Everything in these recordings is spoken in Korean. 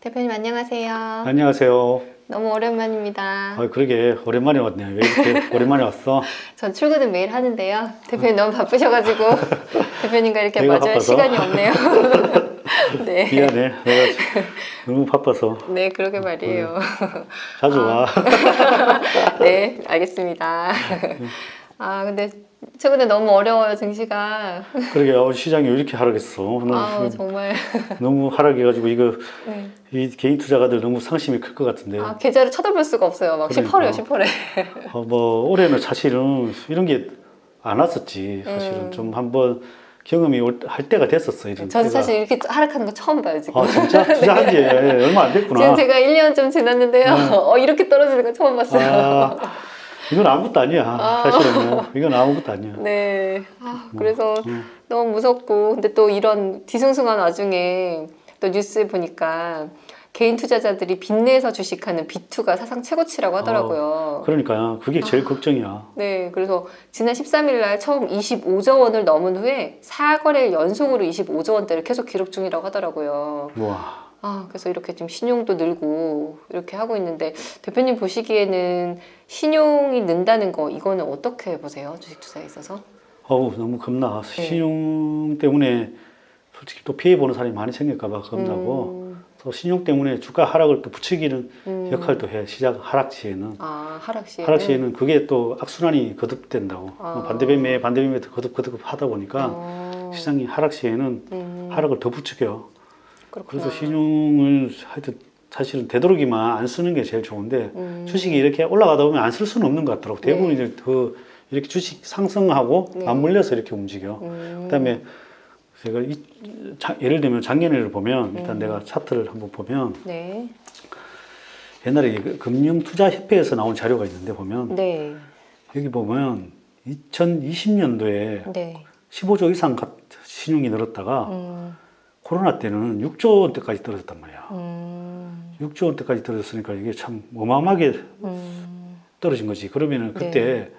대표님 안녕하세요. 안녕하세요. 너무 오랜만입니다. 그러게 오랜만에 왔네요. 왜 이렇게 오랜만에 왔어? 전 출근은 매일 하는데요. 대표님 너무 바쁘셔가지고 대표님과 이렇게 내가 마주할 바빠서? 시간이 없네요. 네. 미안해. 내가 너무 바빠서. 네, 그러게 말이에요. 자주 와. 네, 알겠습니다. 근데 최근에 너무 어려워요, 증시가. 그러게 시장이 왜 이렇게 하락했어? 오늘 정말. 너무 하락해가지고 이거 네. 이 개인 투자가들 너무 상심이 클 것 같은데. 계좌를 쳐다볼 수가 없어요. 막 그러니까. 10%래요, 10%래. 올해는 사실은 이런 게 안 왔었지. 사실은 좀 한번 경험이 할 때가 됐었어. 이런 저는 때가. 사실 이렇게 하락하는 거 처음 봐요, 지금. 진짜? 투자한 지 얼마 안 됐구나. 지금 제가 1년 좀 지났는데요. 이렇게 떨어지는 거 처음 봤어요. 이건 아무것도 아니야. 사실은 이건 아무것도 아니야. 네. 그래서 너무 무섭고, 근데 또 이런 뒤숭숭한 와중에 또 뉴스에 보니까 개인 투자자들이 빚내서 주식하는 B2가 사상 최고치라고 하더라고요. 그러니까요. 그게 제일 걱정이야. 네, 그래서 지난 13일 날 처음 25조 원을 넘은 후에 4거래일 연속으로 25조 원대를 계속 기록 중이라고 하더라고요. 우와. 그래서 이렇게 좀 신용도 늘고 이렇게 하고 있는데, 대표님 보시기에는 신용이 는다는 거, 이거는 어떻게 보세요? 주식 투자에 있어서? 너무 겁나. 신용 때문에 솔직히 또 피해 보는 사람이 많이 생길까봐 겁나고, 또 신용 때문에 주가 하락을 또 부추기는 역할도 해. 시장 하락 시에는. 하락 시에는? 하락 시에는 그게 또 악순환이 거듭된다고. 반대매매 거듭 하다 보니까 시장이 하락 시에는 하락을 더 부추겨요. 그렇구나. 그래서 신용을 하여튼 사실은 되도록이면 안 쓰는 게 제일 좋은데, 주식이 이렇게 올라가다 보면 안 쓸 수는 없는 것 같더라고. 대부분 이제 더 이렇게 주식 상승하고 맞물려서 이렇게 움직여. 그다음에 제가 예를 들면 작년에를 보면 일단 내가 차트를 한번 보면, 네. 옛날에 금융투자협회에서 나온 자료가 있는데 보면, 네. 여기 보면 2020년도에 네. 15조 이상 신용이 늘었다가 코로나 때는 6조 원대까지 떨어졌단 말이야. 6조 원대까지 떨어졌으니까 이게 참 어마어마하게 떨어진 거지. 그러면은 그때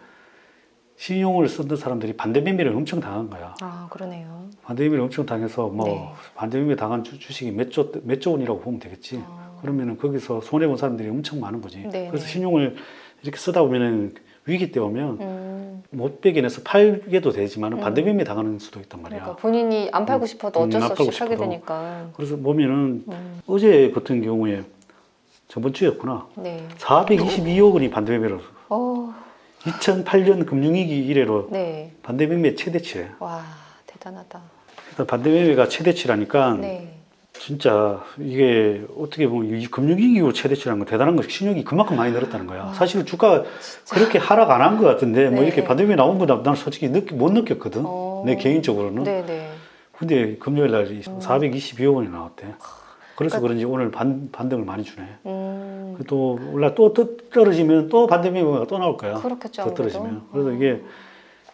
신용을 쓰던 사람들이 반대매매를 엄청 당한 거야. 그러네요. 반대매매를 엄청 당해서 반대매매 당한 주식이 몇 조 원이라고 보면 되겠지. 그러면은 거기서 손해본 사람들이 엄청 많은 거지. 그래서 신용을 이렇게 쓰다 보면은 위기 때 오면 못 빼겨내서 팔게도 되지만 반대매매 당하는 수도 있단 말이야. 그러니까 본인이 안 팔고 싶어도 어쩔 수 없이 팔게 되니까. 그래서 보면은 어제 같은 경우에 저번 주였구나. 422억 원이 반대매매로. 2008년 금융위기 이래로 반대매매 최대치래. 와, 대단하다. 일단 반대매매가 최대치라니까 진짜 이게 어떻게 보면 이 금융위기 이후 최대치라는 건 대단한 거. 신용이 그만큼 많이 늘었다는 거야. 사실 주가가 그렇게 하락 안 한 것 같은데 뭐 이렇게 반대매매 나온 거 나는 솔직히 못 느꼈거든. 내 개인적으로는. 근데 금요일 날 422억 원이 나왔대. 그래서 그런지 오늘 반등을 많이 주네. 또 떨어지면 또 반대매매가 또 나올 거야. 그렇겠죠. 더 떨어지면.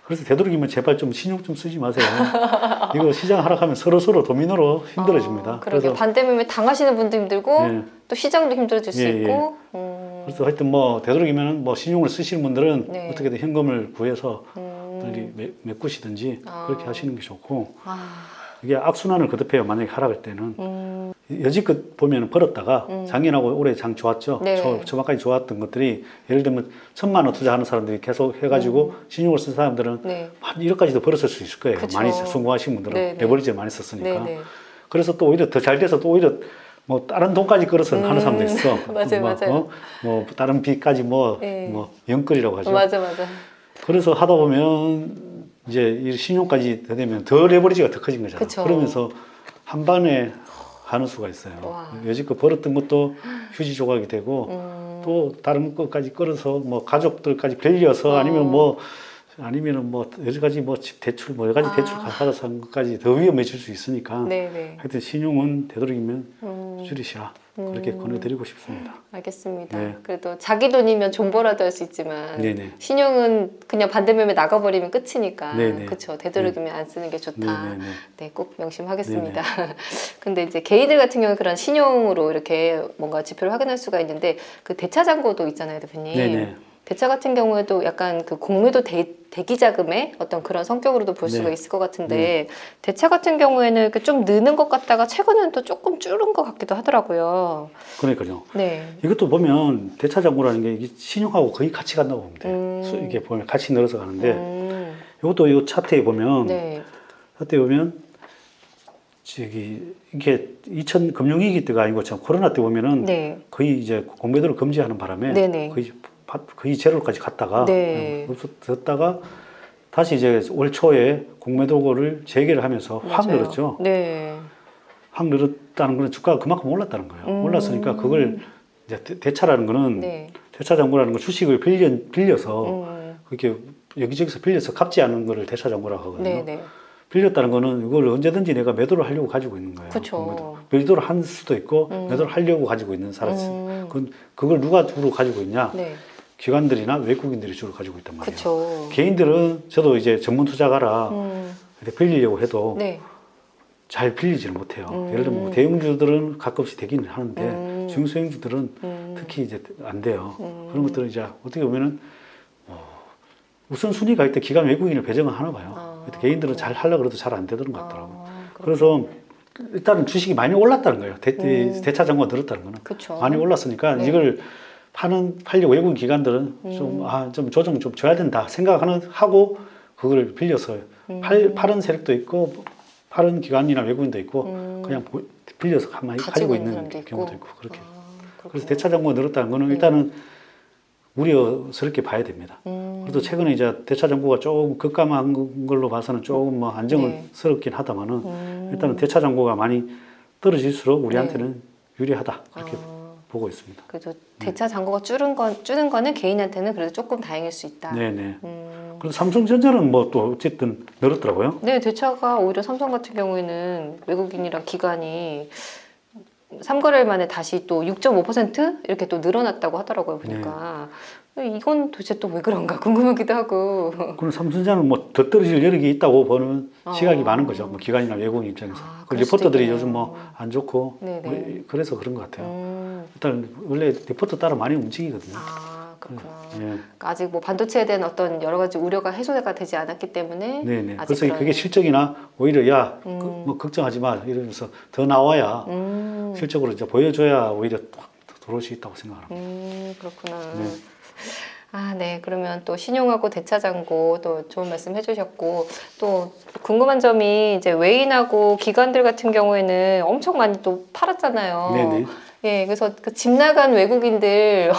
그래서 되도록이면 제발 좀 신용 좀 쓰지 마세요. 이거 시장 하락하면 서로 도미노로 힘들어집니다. 그래서 반대매매 당하시는 분도 힘들고 또 시장도 힘들어질 수 있고. 그래서 하여튼 되도록이면 신용을 쓰시는 분들은 어떻게든 현금을 구해서 빨리 메꾸시든지 그렇게 하시는 게 좋고. 이게 악순환을 거듭해요. 만약에 하락할 때는. 여지껏 보면 벌었다가 작년하고 올해 장 좋았죠. 초반까지 좋았던 것들이 예를 들면 1,000만 원 투자하는 사람들이 계속 해가지고 신용을 쓴 사람들은 한 1억까지도 벌었을 수 있을 거예요. 많이 성공하신 분들은 레버리지를 많이 썼으니까. 그래서 또 오히려 더 잘 돼서 또 오히려 다른 돈까지 끌어서 하는 사람도 있어. 맞아요. 다른 빚까지 연끌이라고 하죠. 맞아. 그래서 하다 보면 이제 이 신용까지 되면 더 레버리지가 더 커진 거잖아. 그러면서 한 방에 가는 수가 있어요. 여지껏 벌었던 것도 휴지 조각이 되고 또 다른 것까지 끌어서 가족들까지 빌려서 아니면 여러 가지 집 대출 여러 가지 대출 받아서 한 것까지 더 위험해질 수 있으니까 하여튼 신용은 되도록이면 줄이시라. 그렇게 권해드리고 싶습니다. 알겠습니다. 그래도 자기 돈이면 존버라도 할 수 있지만 신용은 그냥 반대매매 나가버리면 끝이니까 그렇죠. 되도록이면 안 쓰는 게 좋다. 꼭 명심하겠습니다. 근데 이제 개인들 같은 경우는 그런 신용으로 이렇게 뭔가 지표를 확인할 수가 있는데 그 대차잔고도 있잖아요, 대표님. 대차 같은 경우에도 약간 그 공매도 대기 자금의 어떤 그런 성격으로도 볼 수가 있을 것 같은데 대차 같은 경우에는 이렇게 좀 느는 것 같다가 최근에는 또 조금 줄은 것 같기도 하더라고요. 그러니까요. 네. 이것도 보면 대차 잔고라는 게 이게 신용하고 거의 같이 간다고 보면 돼요. 이게 보면 같이 늘어서 가는데 이것도 이 차트에 보면 차트에 보면 이게 2000 금융위기 때가 아니고 참 코로나 때 보면은 거의 이제 공매도를 금지하는 바람에 거의 제로까지 갔다가 없어졌다가 다시 이제 올 초에 공매도를 재개를 하면서 확 늘었죠. 확 늘었다는 거는 주가가 그만큼 올랐다는 거예요. 올랐으니까 그걸 이제 대차라는 거는 대차 잔고라는 건 주식을 빌려서 그렇게 여기저기서 빌려서 갚지 않은 거를 대차 잔고라고 하거든요. 빌렸다는 거는 이걸 언제든지 내가 매도를 하려고 가지고 있는 거예요. 매도를 할 수도 있고 매도를 하려고 가지고 있는 사람. 그걸 누가 주로 가지고 있냐? 기관들이나 외국인들이 주로 가지고 있단 말이에요. 개인들은 저도 이제 전문 투자가라 빌리려고 해도 잘 빌리지를 못해요. 예를 들면 뭐 대형주들은 가끔씩 되기는 하는데 중소형주들은 특히 이제 안 돼요. 그런 것들은 이제 어떻게 보면은 우선 순위가 있때 기관 외국인을 배정을 하나 봐요. 개인들은 잘 하려고 해도 잘 안 되는 것 같더라고요. 그래서 일단은 주식이 많이 올랐다는 거예요. 대차 잔고가 늘었다는 거는. 많이 올랐으니까 이걸 팔려고 외국인 기관들은 좀 조정 좀 줘야 된다 하고 그걸 빌려서 파는 세력도 있고 파는 기관이나 외국인도 있고 그냥 빌려서 가만히 가지고 있는 경우도 있고 그렇게. 그래서 대차 잔고가 늘었다는 거는 일단은 우려스럽게 봐야 됩니다. 그래도 최근에 이제 대차 잔고가 조금 급감한 걸로 봐서는 조금 뭐 안정스럽긴 하다만은 일단은 대차 잔고가 많이 떨어질수록 우리한테는 유리하다 그렇게 보고 있습니다. 그래도 대차 잔고가 줄은 거는 개인한테는 그래도 조금 다행일 수 있다. 그래서 삼성전자는 뭐 또 어쨌든 늘었더라고요. 대차가 오히려 삼성 같은 경우에는 외국인이랑 기관이 3거래일 만에 다시 또 6.5% 이렇게 또 늘어났다고 하더라고요, 보니까. 이건 도대체 또 왜 그런가 궁금하기도 하고. 그럼 삼성전자는 뭐 더 떨어질 여력이 있다고 보는 시각이 많은 거죠. 뭐 기관이나 외국인 입장에서. 그 리포터들이 요즘 뭐 안 좋고 뭐 그래서 그런 것 같아요. 일단 원래 리포터 따라 많이 움직이거든요. 그렇구나. 그러니까 아직 뭐 반도체에 대한 어떤 여러 가지 우려가 해소가 되지 않았기 때문에. 그래서 그게 실적이나 오히려 뭐 걱정하지 마 이러면서 더 나와야 실적으로 이제 보여줘야 오히려 확 들어올 수 있다고 생각합니다. 그렇구나. 그러면 또 신용하고 대차 잔고 또 좋은 말씀 해주셨고 또 궁금한 점이 이제 외인하고 기관들 같은 경우에는 엄청 많이 또 팔았잖아요. 그래서 그 집 나간 외국인들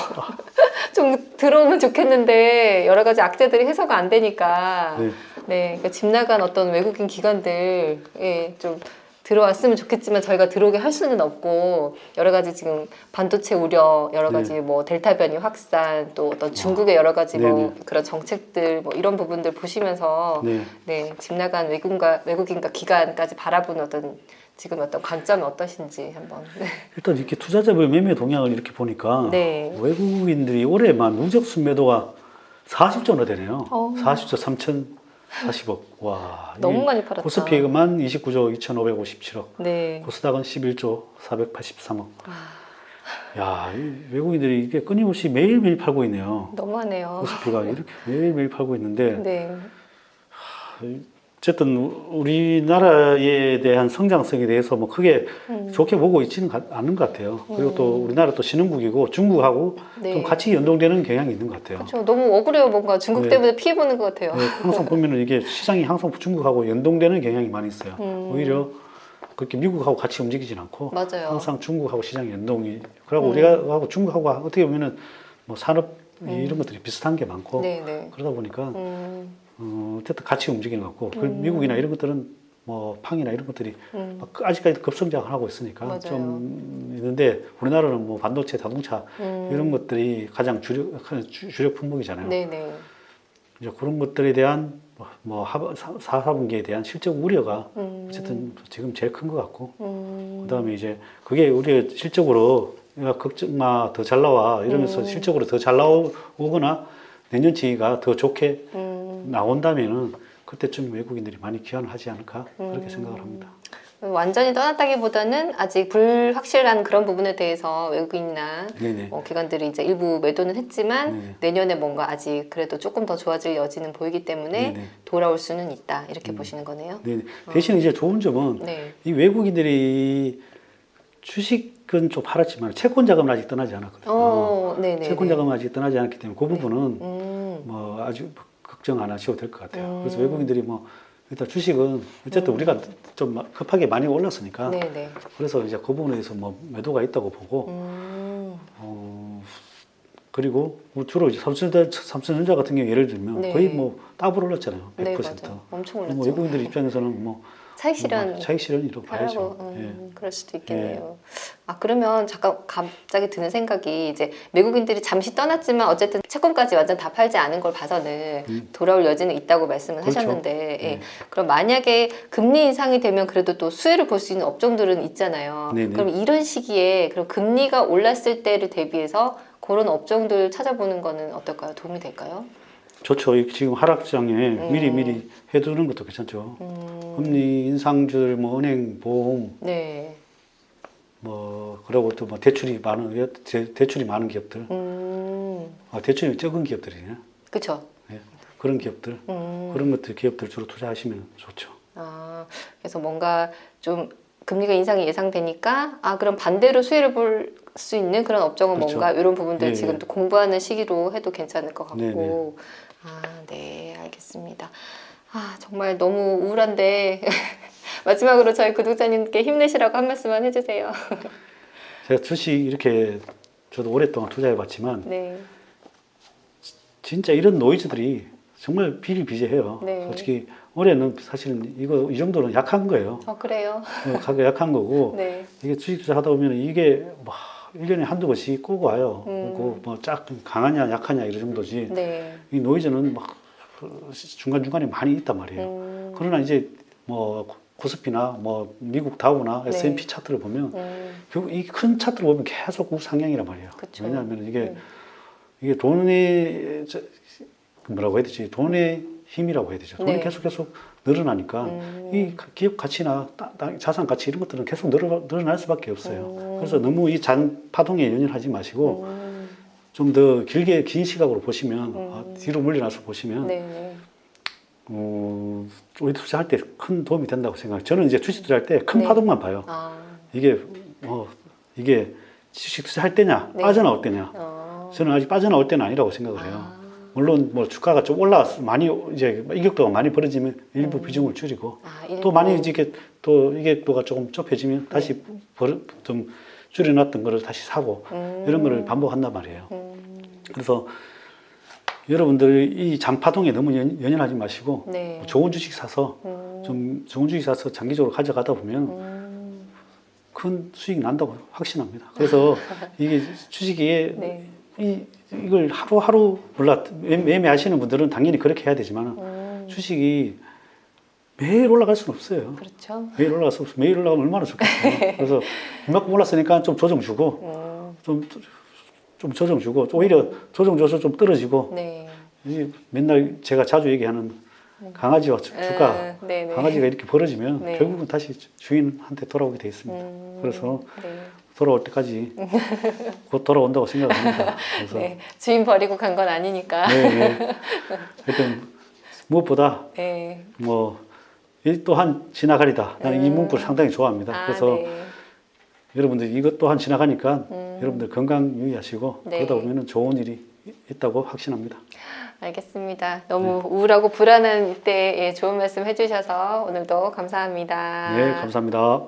좀 들어오면 좋겠는데 여러 가지 악재들이 해소가 안 되니까 그러니까 집 나간 어떤 외국인 기관들 좀 들어왔으면 좋겠지만 저희가 들어오게 할 수는 없고 여러 가지 지금 반도체 우려 여러 가지 뭐 델타 변이 확산 또 어떤 중국의 여러 가지 뭐 그런 정책들 뭐 이런 부분들 보시면서 집 나간 외국인과 기관까지 바라보는 어떤 지금 어떤 관점이 어떠신지 한번. 일단 이렇게 투자자별 매매 동향을 이렇게 보니까 외국인들이 올해만 누적 순매도가 40조나 되네요. 40조 3,040억. 와. 너무 많이 팔았다. 코스피만 29조 2,557억. 코스닥은 11조 483억. 야, 이 외국인들이 이게 끊임없이 매일매일 팔고 있네요. 너무하네요. 코스피가 이렇게 매일매일 팔고 있는데. 어쨌든 우리나라에 대한 성장성에 대해서 뭐 크게 좋게 보고 있지는 않는 것 같아요. 그리고 또 우리나라 또 신흥국이고 중국하고 좀 같이 연동되는 경향이 있는 것 같아요. 그렇죠. 너무 억울해요. 뭔가 중국 때문에 피해 보는 것 같아요. 항상 보면은 이게 시장이 항상 중국하고 연동되는 경향이 많이 있어요. 오히려 그렇게 미국하고 같이 움직이진 않고 항상 중국하고 시장이 연동이. 그리고 우리가 하고 중국하고 어떻게 보면은 뭐 산업 이런 것들이 비슷한 게 많고 그러다 보니까. 어쨌든 같이 움직이는 것 같고 미국이나 이런 것들은 뭐 팡이나 이런 것들이 아직까지도 급성장을 하고 있으니까 좀 있는데 우리나라는 뭐 반도체, 자동차 이런 것들이 가장 주력 품목이잖아요. 이제 그런 것들에 대한 뭐 4분기에 대한 실적 우려가 어쨌든 지금 제일 큰 것 같고 그다음에 이제 그게 우리가 실적으로 걱정 마, 더 잘 나와 이러면서 실적으로 더 잘 나오거나 내년치가 더 좋게 나온다면은 그때쯤 외국인들이 많이 기한을 하지 않을까 그렇게 생각을 합니다. 완전히 떠났다기보다는 아직 불확실한 그런 부분에 대해서 외국인이나 기관들이 이제 일부 매도는 했지만 내년에 뭔가 아직 그래도 조금 더 좋아질 여지는 보이기 때문에 돌아올 수는 있다 이렇게 보시는 거네요. 대신 이제 좋은 점은 이 외국인들이 주식은 좀 팔았지만 채권 자금은 아직 떠나지 않았거든요. 채권 자금은 아직 떠나지 않았기 때문에 그 부분은 뭐 아주 걱정 안 하셔도 될 것 같아요. 그래서 외국인들이 뭐 일단 주식은 어쨌든 우리가 좀 급하게 많이 올랐으니까 그래서 이제 그 부분에 대해서 뭐 매도가 있다고 보고 그리고 주로 이제 삼성전자 같은 경우 예를 들면 거의 뭐 더블 올랐잖아요. 100%. 엄청 올랐죠. 뭐 외국인들 입장에서는 뭐 차익 실현이라고 봐야죠. 그럴 수도 있겠네요. 그러면 잠깐 갑자기 드는 생각이 이제 외국인들이 잠시 떠났지만 어쨌든 채권까지 완전 다 팔지 않은 걸 봐서는 돌아올 여지는 있다고 말씀을 하셨는데 그럼 만약에 금리 인상이 되면 그래도 또 수혜를 볼 수 있는 업종들은 있잖아요. 그럼 이런 시기에 그럼 금리가 올랐을 때를 대비해서 그런 업종들 찾아보는 거는 어떨까요? 도움이 될까요? 좋죠. 지금 하락장에 미리 해두는 것도 괜찮죠. 금리 인상줄, 뭐 은행, 보험, 뭐 그리고 또 뭐 대출이 많은 기업들, 대출이 적은 기업들이냐. 그렇죠. 그런 기업들, 그런 것들 기업들 주로 투자하시면 좋죠. 그래서 뭔가 좀 금리가 인상이 예상되니까 그럼 반대로 수혜를 볼 수 있는 그런 업종은 뭔가 이런 부분들 지금 또 공부하는 시기로 해도 괜찮을 것 같고. 네, 알겠습니다. 정말 너무 우울한데 마지막으로 저희 구독자님께 힘내시라고 한 말씀만 해주세요. 제가 주식 이렇게 저도 오랫동안 투자해봤지만 진짜 이런 노이즈들이 정말 비일비재해요. 솔직히 올해는 사실은 이 정도는 약한 거예요. 그래요? 가격 약한 거고 이게 주식 투자하다 보면 이게 막 1년에 한두 번씩 꼬고 와요. 뭐 강하냐 약하냐 이런 정도지. 이 노이즈는 막 중간중간에 많이 있단 말이에요. 그러나 이제 뭐 코스피나 뭐 미국 다우나 S&P 차트를 보면 결국 이 큰 차트를 보면 계속 우상향이란 말이에요. 왜냐하면 이게 돈의 뭐라고 해야 되지? 돈의 힘이라고 해야 되죠. 돈이 계속 늘어나니까 이 기업 가치나 자산 가치 이런 것들은 계속 늘어날 수밖에 없어요. 그래서 너무 이 파동에 연연하지 마시고 좀 더 긴 시각으로 보시면 뒤로 물러나서 보시면 우리 투자할 때 큰 도움이 된다고 생각해요. 저는 이제 주식 투자할 때 큰 파동만 봐요. 이게 주식 투자할 때냐 빠져나올 때냐. 저는 아직 빠져나올 때는 아니라고 생각을 해요. 물론 뭐 주가가 좀 올라왔어 많이 이제 이격도가 많이 벌어지면 일부 비중을 줄이고 또 많이 이게 또 이격도가 조금 좁혀지면 다시 좀 줄여놨던 거를 다시 사고 이런 거를 반복한단 말이에요. 그래서 여러분들 이 장파동에 너무 연연하지 마시고 좋은 주식 사서 좀 좋은 주식 사서 장기적으로 가져가다 보면 큰 수익이 난다고 확신합니다. 그래서 이게 주식이 이걸 하루하루 매매하시는 분들은 당연히 그렇게 해야 되지만 주식이 매일 올라갈 수는 없어요. 그렇죠. 매일 올라갈 수 없어요. 매일 올라가면 얼마나 좋겠어요. 그래서 이만큼 올랐으니까 좀 조정 주고 좀 조정 주고 오히려 조정 줘서 좀 떨어지고 맨날 제가 자주 얘기하는 강아지와 주가 강아지가 이렇게 벌어지면 결국은 다시 주인한테 돌아오게 돼 있습니다. 그래서 돌아올 때까지 곧 돌아온다고 생각합니다. 그래서 주인 버리고 간 건 아니니까. 하여튼 무엇보다 뭐 일 또한 지나가리다. 나는 이 문구를 상당히 좋아합니다. 그래서 여러분들 이것 또한 지나가니까 여러분들 건강 유의하시고 그러다 보면 좋은 일이 있다고 확신합니다. 알겠습니다. 너무 우울하고 불안한 이때에 좋은 말씀 해주셔서 오늘도 감사합니다. 네, 감사합니다.